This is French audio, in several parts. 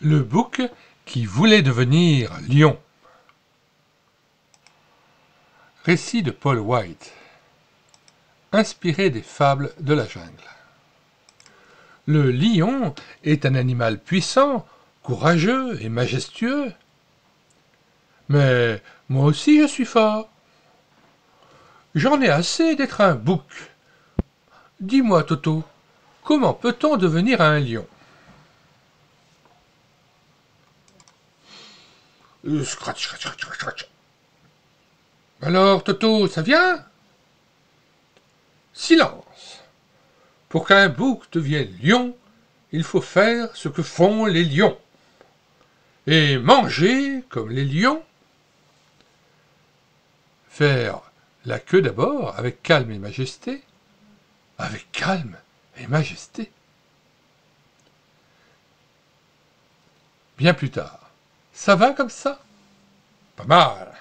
Le bouc qui voulait devenir lion. Récit de Paul White. Inspiré des fables de la jungle. Le lion est un animal puissant, courageux et majestueux. Mais moi aussi je suis fort. J'en ai assez d'être un bouc. Dis-moi, Toto, comment peut-on devenir un lion? Scratch, scratch, scratch, scratch. Alors, Toto, ça vient? Silence. Pour qu'un bouc devienne lion, il faut faire ce que font les lions. Et manger comme les lions. Faire la queue d'abord, avec calme et majesté. Avec calme et majesté. Bien plus tard. Ça va comme ça? Pas mal.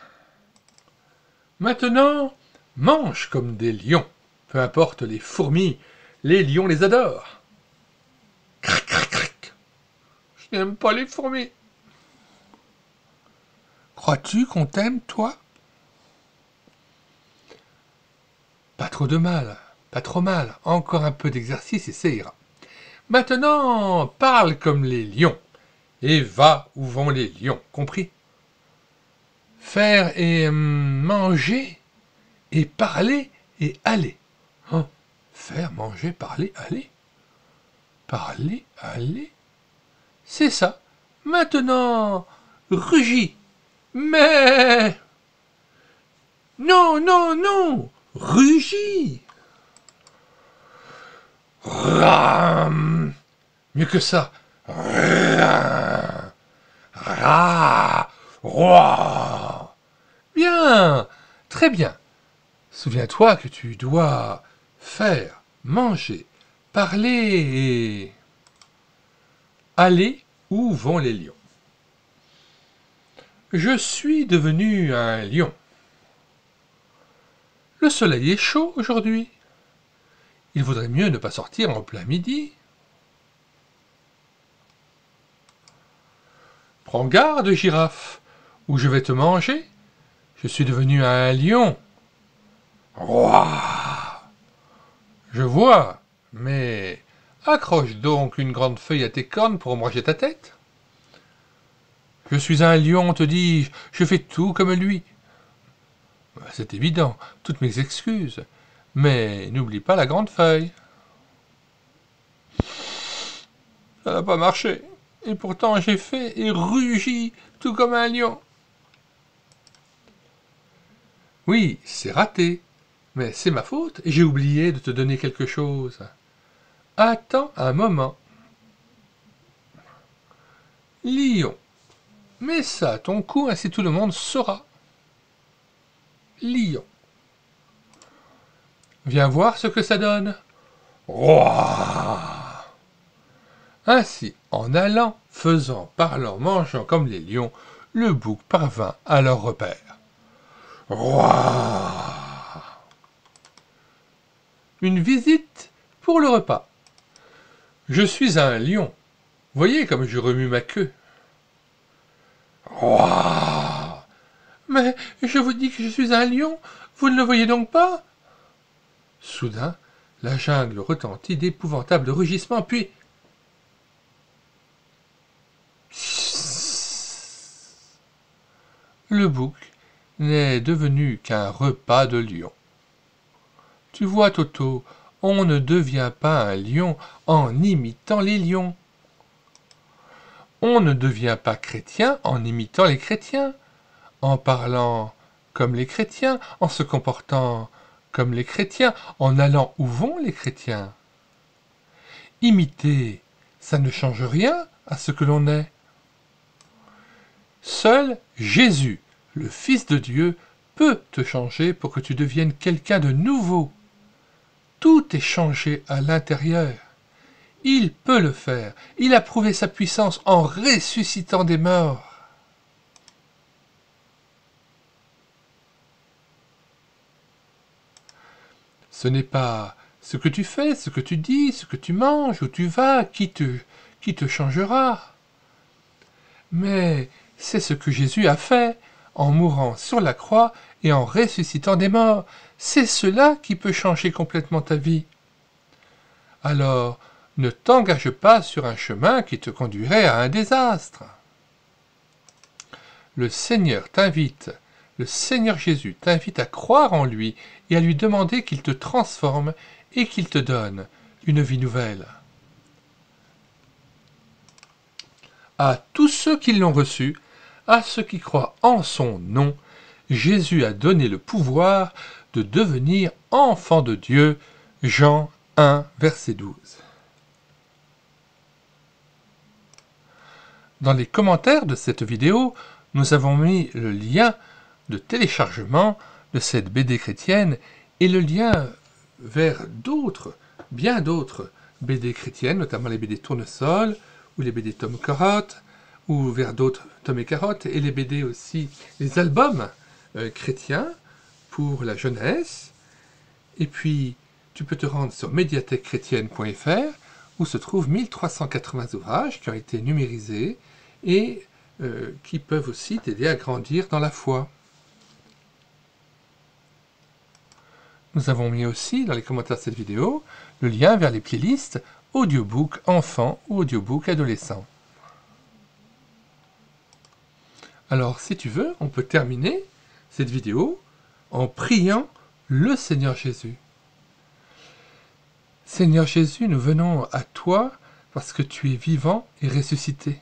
Maintenant, mange comme des lions. Peu importe les fourmis, les lions les adorent. Crac, crac, crac. Je n'aime pas les fourmis. Crois-tu qu'on t'aime, toi? Pas trop de mal, pas trop mal. Encore un peu d'exercice et ça ira. Maintenant, parle comme les lions. Et va où vont les lions, compris? Faire et manger, et parler et aller. Hein? Faire, manger, parler, aller. Parler, aller. C'est ça. Maintenant, rugis. Mais... Non, non, non. Rugis. Ram. Mieux que ça. Ram. Ra. Roi. Bien. Très bien. Souviens-toi que tu dois faire, manger, parler et... Aller où vont les lions. Je suis devenu un lion. Le soleil est chaud aujourd'hui. Il vaudrait mieux ne pas sortir en plein midi. Prends garde, girafe, ou je vais te manger. Je suis devenu un lion. Roi. Je vois, mais accroche donc une grande feuille à tes cornes pour manger ta tête. Je suis un lion, te dis-je, je fais tout comme lui. C'est évident, toutes mes excuses, mais n'oublie pas la grande feuille. Ça n'a pas marché, et pourtant j'ai fait et rugi tout comme un lion. Oui, c'est raté, mais c'est ma faute et j'ai oublié de te donner quelque chose. Attends un moment. Lion. Mets ça à ton cou, ainsi tout le monde saura. Lion. Viens voir ce que ça donne. Roi. Ainsi, en allant, faisant, parlant, mangeant comme les lions, le bouc parvint à leur repère. Roi. Une visite pour le repas. Je suis un lion. Voyez comme je remue ma queue. Roi. Mais je vous dis que je suis un lion, vous ne le voyez donc pas? Soudain, la jungle retentit d'épouvantables rugissements, puis... Le bouc n'est devenu qu'un repas de lion. Tu vois, Toto, on ne devient pas un lion en imitant les lions. On ne devient pas chrétien en imitant les chrétiens, en parlant comme les chrétiens, en se comportant comme les chrétiens, en allant où vont les chrétiens. Imiter, ça ne change rien à ce que l'on est. Seul Jésus, le Fils de Dieu, peut te changer pour que tu deviennes quelqu'un de nouveau. Tout est changé à l'intérieur. Il peut le faire. Il a prouvé sa puissance en ressuscitant des morts. Ce n'est pas ce que tu fais, ce que tu dis, ce que tu manges, où tu vas, qui te changera. Mais c'est ce que Jésus a fait, en mourant sur la croix et en ressuscitant des morts. C'est cela qui peut changer complètement ta vie. Alors, ne t'engage pas sur un chemin qui te conduirait à un désastre. Le Seigneur Jésus t'invite à croire en lui et à lui demander qu'il te transforme et qu'il te donne une vie nouvelle. À tous ceux qui l'ont reçu, à ceux qui croient en son nom, Jésus a donné le pouvoir de devenir enfants de Dieu. Jean 1, verset 12. Dans les commentaires de cette vidéo, nous avons mis le lien de téléchargement de cette BD chrétienne et le lien vers bien d'autres BD chrétiennes, notamment les BD Tournesol ou les BD Tom Carotte, ou vers d'autres Tom et Carotte, et les BD aussi, les albums chrétiens pour la jeunesse. Et puis, tu peux te rendre sur médiathèquechrétienne.fr où se trouvent 1380 ouvrages qui ont été numérisés et qui peuvent aussi t'aider à grandir dans la foi. Nous avons mis aussi dans les commentaires de cette vidéo le lien vers les playlists audiobook enfants ou audiobook adolescents. Alors si tu veux, on peut terminer cette vidéo en priant le Seigneur Jésus. Seigneur Jésus, nous venons à toi parce que tu es vivant et ressuscité.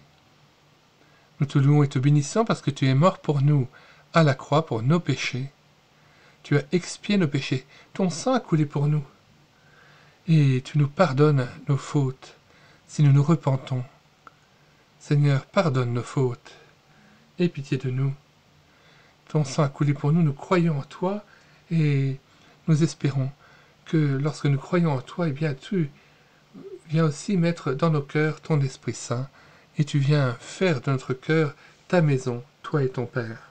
Nous te louons et te bénissons parce que tu es mort pour nous à la croix pour nos péchés. Tu as expié nos péchés, ton sang a coulé pour nous. Et tu nous pardonnes nos fautes si nous nous repentons. Seigneur, pardonne nos fautes. Aie pitié de nous. Ton sang a coulé pour nous, nous croyons en toi et nous espérons que lorsque nous croyons en toi, eh bien tu viens aussi mettre dans nos cœurs ton Esprit Saint et tu viens faire de notre cœur ta maison, toi et ton Père.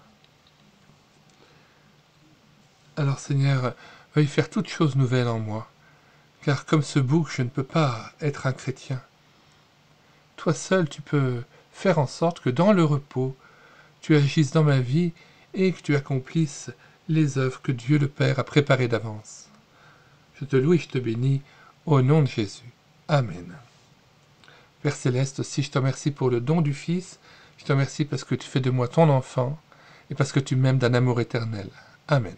Alors Seigneur, veuille faire toutes choses nouvelles en moi, car comme ce bouc, je ne peux pas être un chrétien. Toi seul, tu peux faire en sorte que dans le repos, tu agisses dans ma vie et que tu accomplisses les œuvres que Dieu le Père a préparées d'avance. Je te loue et je te bénis au nom de Jésus. Amen. Père Céleste, aussi je te remercie pour le don du Fils, je te remercie parce que tu fais de moi ton enfant et parce que tu m'aimes d'un amour éternel. Amen.